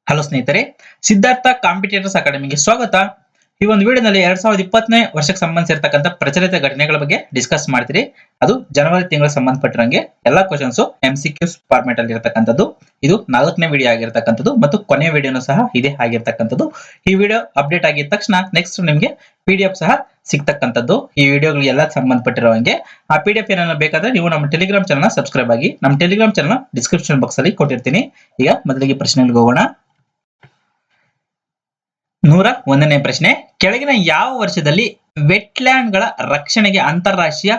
Hello ಸ್ನೇಹಿತರೆ, Siddhartha competitors ಅಕಾಡೆಮಿಗೆ ಸ್ವಾಗತ. ಈ ಒಂದು ವಿಡಿಯೋನಲ್ಲಿ 2020ನೇ ವರ್ಷಕ್ಕೆ ಸಂಬಂಧಿಸಿರ್ತಕ್ಕಂಥ ಪ್ರಚಲಿತ ಘಟನೆಗಳ ಬಗ್ಗೆ ಡಿಸ್ಕಸ್ ಮಾಡ್ತೀರಿ. ಅದು ಜನವರಿ ತಿಂಗಳ ಸಂಬಂಧಪಟ್ಟಿರಂಗೆ ಎಲ್ಲಾ ಕ್ವಶನ್ಸ್ MCQs ಫಾರ್ಮ್ಯಾಟ್ ಅಲ್ಲಿ ಇರತಕ್ಕಂಥದ್ದು. ಇದು 4ನೇ ವಿಡಿಯೋ ಆಗಿರ್ತಕ್ಕಂಥದ್ದು ಮತ್ತು ಕೊನೆಯ ವಿಡಿಯೋನು ಸಹ ಇದೇ ಆಗಿರ್ತಕ್ಕಂಥದ್ದು. ಈ ವಿಡಿಯೋ ಅಪ್ಡೇಟ್ ಆಗಿದ ತಕ್ಷಣ ನೆಕ್ಸ್ಟ್ ನಿಮಗೆ PDF ಸಹ ಸಿಗ್ತಕ್ಕಂಥದ್ದು. ಈ ವಿಡಿಯೋಗಳಿಗೆ ಎಲ್ಲ ಸಂಬಂಧಪಟ್ಟಿರುವಂಗೆ ಆ PDF ಏನಾದ್ರು ಬೇಕಾದ್ರೆ ನೀವು ನಮ್ಮ ಟೆಲಿಗ್ರಾಮ್ ಚಾನಲ್ ಸಬ್ಸ್ಕ್ರೈಬ್ ಆಗಿ. ನಮ್ಮ ಟೆಲಿಗ್ರಾಮ್ ಚಾನಲ್ ಡಿಸ್ಕ್ರಿಪ್ಷನ್ ಬಾಕ್ಸ್ ಅಲ್ಲಿ ಕೊಟ್ಟಿರ್ತೀನಿ. ಈಗ ಮೊದಲಿಗೆ ಪ್ರಶ್ನೆಗಳಿಗೆ ಹೋಗೋಣ. 101ನೇ ಪ್ರಶ್ನೆ, ಕೆಳಗಿನ ಯಾವ ವರ್ಷದಲ್ಲಿ ವೆಟ್ಲ್ಯಾಂಡ್ ಗಳ ರಕ್ಷಣೆಗೆ ಅಂತಾರಾಷ್ಟ್ರೀಯ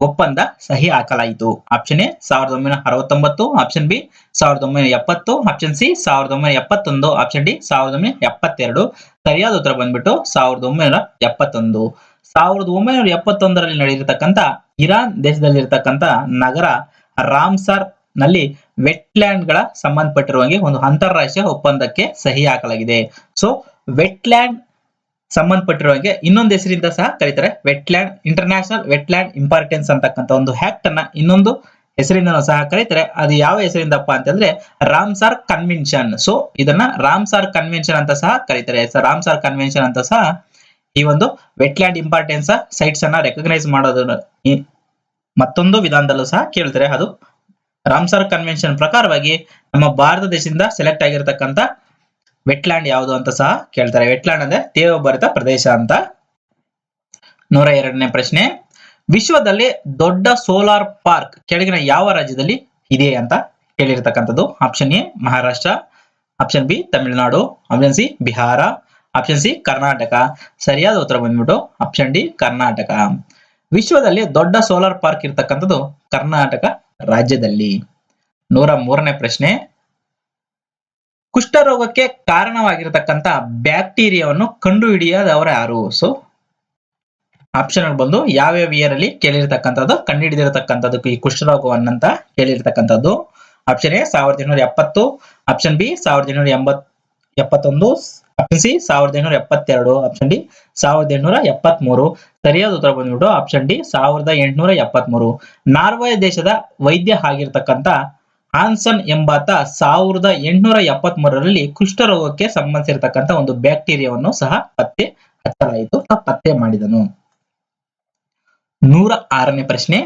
ಒಪ್ಪಂದ ಸಹಿ ಹಾಕಲಾಯಿತು? Option A 1969, option B 1970, option C 1971, option D 1972. ಸರಿಯಾದ ಉತ್ತರ ಬಂದ್ಬಿಟ್ಟು 1971. 1971ರಲ್ಲಿ ನಡೆದಿರತಕ್ಕಂತ ಇರಾನ್ ದೇಶದಲ್ಲಿರ್ತಕ್ಕಂಥ ನಗರ ರಾಮ್ಸರ್ ನಲ್ಲಿ ವೆಟ್ಲ್ಯಾಂಡ್ ಗಳ ಸಂಬಂಧಪಟ್ಟಿರುವಂಗೆ ಒಂದು ಅಂತಾರಾಷ್ಟ್ರೀಯ ಒಪ್ಪಂದಕ್ಕೆ ಸಹಿ ಹಾಕಲಾಗಿದೆ. ಸೊ ವೆಟ್ಲ್ಯಾಂಡ್ ಸಂಬಂಧಪಟ್ಟಿರುವಂಗೆ ಇನ್ನೊಂದು ಹೆಸರಿಂದ ಸಹ ಕರೀತಾರೆ. ವೆಟ್ಲ್ಯಾಂಡ್ ಇಂಟರ್ನ್ಯಾಷನಲ್ ವೆಟ್ಲ್ಯಾಂಡ್ ಇಂಪಾರ್ಟೆನ್ಸ್ ಅಂತಕ್ಕಂಥ ಒಂದು ಆಕ್ಟ್ ಅನ್ನ ಇನ್ನೊಂದು ಹೆಸರಿಂದ ಸಹ ಕರೀತಾರೆ. ಅದು ಯಾವ ಹೆಸರಿಂದಪ್ಪ ಅಂತಂದ್ರೆ ರಾಮ್ಸರ್ ಕನ್ವೆನ್ಷನ್. ಸೊ ಇದನ್ನ ರಾಮ್ಸರ್ ಕನ್ವೆನ್ಷನ್ ಅಂತ ಸಹ ಕರೀತಾರೆ. ರಾಮ್ಸರ್ ಕನ್ವೆನ್ಷನ್ ಅಂತ ಸಹ ಈ ಒಂದು ವೆಟ್ಲ್ಯಾಂಡ್ ಇಂಪಾರ್ಟೆನ್ಸ್ ಸೈಟ್ಸ್ ಅನ್ನ ರೆಕಗ್ನೈಸ್ ಮಾಡೋದು ಮತ್ತೊಂದು ವಿಧಾನದಲ್ಲೂ ಸಹ ಕೇಳ್ತಾರೆ. ಅದು ರಾಮ್ಸರ್ ಕನ್ವೆನ್ಷನ್ ಪ್ರಕಾರವಾಗಿ ನಮ್ಮ ಭಾರತ ದೇಶದಿಂದ ಸೆಲೆಕ್ಟ್ ಆಗಿರತಕ್ಕಂತ ವೆಟ್ಲ್ಯಾಂಡ್ ಯಾವುದು ಅಂತ ಸಹ ಕೇಳ್ತಾರೆ. ವೆಟ್ಲ್ಯಾಂಡ್ ಅಂದ್ರೆ ತೇವಭರಿತ ಪ್ರದೇಶ ಅಂತ. 102ನೇ ಪ್ರಶ್ನೆ, ವಿಶ್ವದಲ್ಲಿ ದೊಡ್ಡ ಸೋಲಾರ್ ಪಾರ್ಕ್ ಕೆಳಗಿನ ಯಾವ ರಾಜ್ಯದಲ್ಲಿ ಇದೆ ಅಂತ ಕೇಳಿರ್ತಕ್ಕಂಥದ್ದು. Option A Maharashtra, option B Tamil Nadu, option C Bihar, option C Karnataka. ಸರಿಯಾದ ಉತ್ತರ ಬಂದ್ಬಿಟ್ಟು ಆಪ್ಷನ್ ಡಿ ಕರ್ನಾಟಕ. ವಿಶ್ವದಲ್ಲಿ ದೊಡ್ಡ ಸೋಲಾರ್ ಪಾರ್ಕ್ ಇರ್ತಕ್ಕಂಥದ್ದು ಕರ್ನಾಟಕ ರಾಜ್ಯದಲ್ಲಿ. 103ನೇ ಪ್ರಶ್ನೆ, ಕುಷ್ಠರೋಗಕ್ಕೆ ಕಾರಣವಾಗಿರತಕ್ಕಂತ ಬ್ಯಾಕ್ಟೀರಿಯಾವನ್ನು ಕಂಡುಹಿಡಿಯದವರು ಯಾರು? ಸೊ ಆಪ್ಷನ್ ಬಂದು ಯಾವ್ಯಾವ ಇಯರ್ ಅಲ್ಲಿ ಕೇಳಿರ್ತಕ್ಕಂಥದ್ದು, ಕಂಡುಹಿಡಿದಿರತಕ್ಕಂಥದ್ದು ಈ ಕುಷ್ಠರೋಗವನ್ನಂತ ಕೇಳಿರ್ತಕ್ಕಂಥದ್ದು. Option A 1870, option B 1871, option C 1872, option D 1873. ಸರಿಯಾದ ಉತ್ತರ ಬಂದ್ಬಿಟ್ಟು ಆಪ್ಷನ್ ಡಿ 1873. ನಾರ್ವೆ ದೇಶದ ವೈದ್ಯ ಆಗಿರ್ತಕ್ಕಂಥ ಹಾನ್ಸನ್ ಎಂಬಾತ 1873ರಲ್ಲಿ ಕುಷ್ಠರೋಗಕ್ಕೆ ಸಂಬಂಧಿಸಿರತಕ್ಕಂಥ ಒಂದು ಬ್ಯಾಕ್ಟೀರಿಯಾವನ್ನು ಸಹ ಪತ್ತೆ ಹಚ್ಚಲಾಯಿತು, ಪತ್ತೆ ಮಾಡಿದನು. 106ನೇ ಪ್ರಶ್ನೆ,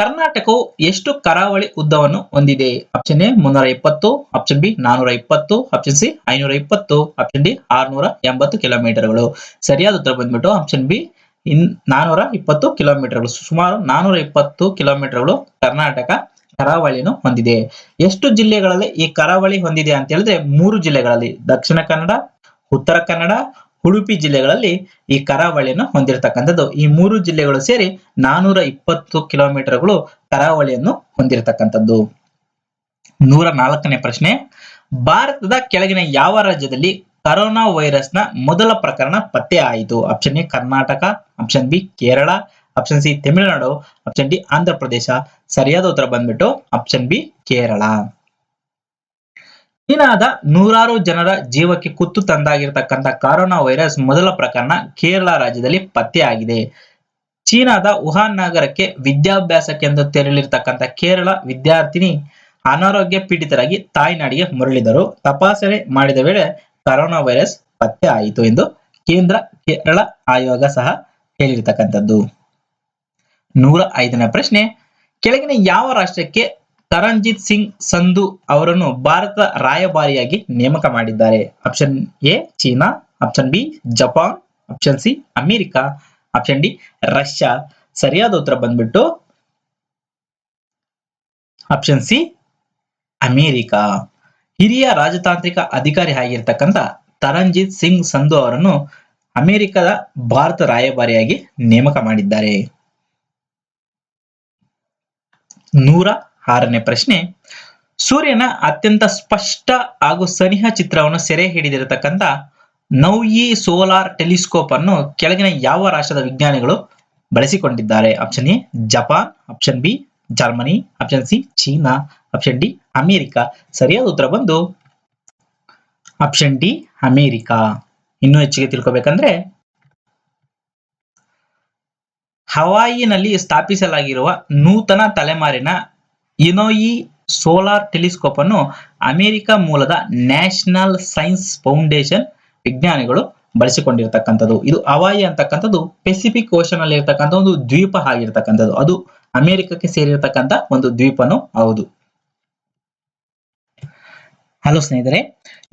ಕರ್ನಾಟಕವು ಎಷ್ಟು ಕರಾವಳಿ ಉದ್ದವನ್ನು ಹೊಂದಿದೆ? Option A 320, option B 420, option C 520, option D 680 ಕಿಲೋಮೀಟರ್ಗಳು. ಸರಿಯಾದ ಉತ್ತರ ಬಂದ್ಬಿಟ್ಟು ಆಪ್ಷನ್ ಬಿ 420 ಕಿಲೋಮೀಟರ್ಗಳು. ಸುಮಾರು 420 ಕಿಲೋಮೀಟರ್ಗಳು ಕರ್ನಾಟಕ ಕರಾವಳಿಯನ್ನು ಹೊಂದಿದೆ. ಎಷ್ಟು ಜಿಲ್ಲೆಗಳಲ್ಲಿ ಈ ಕರಾವಳಿ ಹೊಂದಿದೆ ಅಂತ ಹೇಳಿದ್ರೆ 3 ಜಿಲ್ಲೆಗಳಲ್ಲಿ, ದಕ್ಷಿಣ ಕನ್ನಡ, ಉತ್ತರ ಕನ್ನಡ, ಉಡುಪಿ ಜಿಲ್ಲೆಗಳಲ್ಲಿ ಈ ಕರಾವಳಿಯನ್ನು ಹೊಂದಿರತಕ್ಕಂಥದ್ದು. ಈ 3 ಜಿಲ್ಲೆಗಳು ಸೇರಿ 420 ಕಿಲೋಮೀಟರ್ಗಳು ಕರಾವಳಿಯನ್ನು ಹೊಂದಿರತಕ್ಕಂಥದ್ದು. 104ನೇ ಪ್ರಶ್ನೆ, ಭಾರತದ ಕೆಳಗಿನ ಯಾವ ರಾಜ್ಯದಲ್ಲಿ ಕರೋನಾ ವೈರಸ್ ನ ಮೊದಲ ಪ್ರಕರಣ ಪತ್ತೆ ಆಯಿತು? Option A Karnataka, option B Kerala, option C Tamil Nadu, option D Andhra Pradesh. ಸರಿಯಾದ ಉತ್ತರ ಬಂದ್ಬಿಟ್ಟು ಆಪ್ಷನ್ ಬಿ ಕೇರಳ. ಚೀನಾದ 100 ಜನರ ಜೀವಕ್ಕೆ ಕುತ್ತು ತಂದಾಗಿರ್ತಕ್ಕಂಥ ಕರೋನಾ ವೈರಸ್ ಮೊದಲ ಪ್ರಕರಣ ಕೇರಳ ರಾಜ್ಯದಲ್ಲಿ ಪತ್ತೆ ಆಗಿದೆ. ಚೀನಾದ ವುಹಾನ್ ನಗರಕ್ಕೆ ವಿದ್ಯಾಭ್ಯಾಸಕ್ಕೆಂದು ತೆರಳಿರ್ತಕ್ಕಂಥ ಕೇರಳ ವಿದ್ಯಾರ್ಥಿನಿ ಅನಾರೋಗ್ಯ ಪೀಡಿತರಾಗಿ ತಾಯ್ನಾಡಿಗೆ ಮರಳಿದರು. ತಪಾಸಣೆ ಮಾಡಿದ ವೇಳೆ ಕರೋನಾ ವೈರಸ್ ಪತ್ತೆ ಆಯಿತು ಎಂದು ಕೇಂದ್ರ ಕೇರಳ ಆಯೋಗ ಸಹ ಹೇಳಿರ್ತಕ್ಕಂಥದ್ದು. 105ನೇ ಪ್ರಶ್ನೆ, ಕೆಳಗಿನ ಯಾವ ರಾಷ್ಟ್ರಕ್ಕೆ ತರಣ್ಜಿತ್ ಸಿಂಗ್ ಸಂಧು ಅವರನ್ನು ಭಾರತ ರಾಯಭಾರಿಯಾಗಿ ನೇಮಕ ಮಾಡಿದ್ದಾರೆ? Option A China, option B Japan, option C America, option D Russia. ಸರಿಯಾದ ಉತ್ತರ ಬಂದ್ಬಿಟ್ಟು ಆಪ್ಷನ್ ಸಿ ಅಮೆರಿಕ. ಹಿರಿಯ ರಾಜತಾಂತ್ರಿಕ ಅಧಿಕಾರಿ ಆಗಿರ್ತಕ್ಕಂಥ ತರಣ್ಜಿತ್ ಸಿಂಗ್ ಸಂಧು ಅವರನ್ನು ಅಮೆರಿಕದ ಭಾರತ ರಾಯಭಾರಿಯಾಗಿ ನೇಮಕ ಮಾಡಿದ್ದಾರೆ. 106ನೇ ಪ್ರಶ್ನೆ, ಸೂರ್ಯನ ಅತ್ಯಂತ ಸ್ಪಷ್ಟ ಹಾಗೂ ಸನಿಹ ಚಿತ್ರವನ್ನು ಸೆರೆ ಹಿಡಿದಿರತಕ್ಕಂಥ ನೌಯಿ ಸೋಲಾರ್ ಟೆಲಿಸ್ಕೋಪ್ ಅನ್ನು ಕೆಳಗಿನ ಯಾವ ರಾಷ್ಟ್ರದ ವಿಜ್ಞಾನಿಗಳು ಬಳಸಿಕೊಂಡಿದ್ದಾರೆ? Option A Japan, option B Germany, option C China, option D America. ಸರಿಯಾದ ಉತ್ತರ ಬಂದು ಆಪ್ಷನ್ ಡಿ ಅಮೆರಿಕ. ಇನ್ನೂ ಹೆಚ್ಚಿಗೆ ತಿಳ್ಕೊಬೇಕಂದ್ರೆ ಹವಾಯಿನಲ್ಲಿ ಸ್ಥಾಪಿಸಲಾಗಿರುವ ನೂತನ ತಲೆಮಾರಿನ ಇನೋಯಿ ಸೋಲಾರ್ ಟೆಲಿಸ್ಕೋಪ್ ಅನ್ನು ಅಮೆರಿಕ ಮೂಲದ ನ್ಯಾಷನಲ್ ಸೈನ್ಸ್ ಫೌಂಡೇಶನ್ ವಿಜ್ಞಾನಿಗಳು ಬಳಸಿಕೊಂಡಿರ್ತಕ್ಕಂಥದ್ದು. ಇದು ಹವಾಯಿ ಅಂತಕ್ಕಂಥದ್ದು ಪೆಸಿಫಿಕ್ ಓಷನ್ ಅಲ್ಲಿ ಇರ್ತಕ್ಕಂಥ ಒಂದು ದ್ವೀಪ ಆಗಿರ್ತಕ್ಕಂಥದ್ದು. ಅದು ಅಮೆರಿಕಕ್ಕೆ ಸೇರಿರ್ತಕ್ಕಂಥ ಒಂದು ದ್ವೀಪನು ಹೌದು. ಹಲೋ ಸ್ನೇಹಿತರೆ,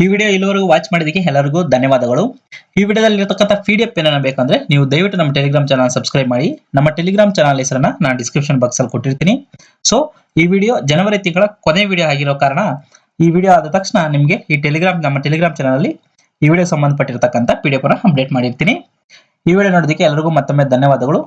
ಈ ವಿಡಿಯೋ ಇಲ್ಲಿವರೆಗೂ ವಾಚ್ ಮಾಡಿದಕ್ಕೆ ಎಲ್ಲರಿಗೂ ಧನ್ಯವಾದಗಳು. ಈ ವಿಡಿಯೋದಲ್ಲಿ ಇರತಕ್ಕಂಥ PDF ಏನನ್ನ ಬೇಕಂದ್ರೆ ನೀವು ದಯವಿಟ್ಟು ನಮ್ಮ ಟೆಲಿಗ್ರಾಮ್ ಚಾನಲ್ ಸಬ್ಸ್ಕ್ರೈಬ್ ಮಾಡಿ. ನಮ್ಮ ಟೆಲಿಗ್ರಾಮ್ ಚಾನಲ್ ಹೆಸರನ್ನ ನಾನು ಡಿಸ್ಕ್ರಿಪ್ಷನ್ ಬಾಕ್ಸ್ ಅಲ್ಲಿ ಕೊಟ್ಟಿರ್ತೀನಿ. ಸೊ ಈ ವಿಡಿಯೋ ಜನವರಿ ತಿಂಗಳ ಕೊನೆ ವಿಡಿಯೋ ಆಗಿರೋ ಕಾರಣ ಈ ವಿಡಿಯೋ ಆದ ತಕ್ಷಣ ನಿಮಗೆ ನಮ್ಮ ಟೆಲಿಗ್ರಾಮ್ ಚಾನಲ್ ಅಲ್ಲಿ ಈ ವಿಡಿಯೋ ಸಂಬಂಧಪಟ್ಟಿರ್ತಕ್ಕಂಥ PDF ಅನ್ನ ಅಪ್ಡೇಟ್ ಮಾಡಿರ್ತೀನಿ. ಈ ವಿಡಿಯೋ ನೋಡೋದಕ್ಕೆ ಎಲ್ಲರಿಗೂ ಮತ್ತೊಮ್ಮೆ ಧನ್ಯವಾದಗಳು.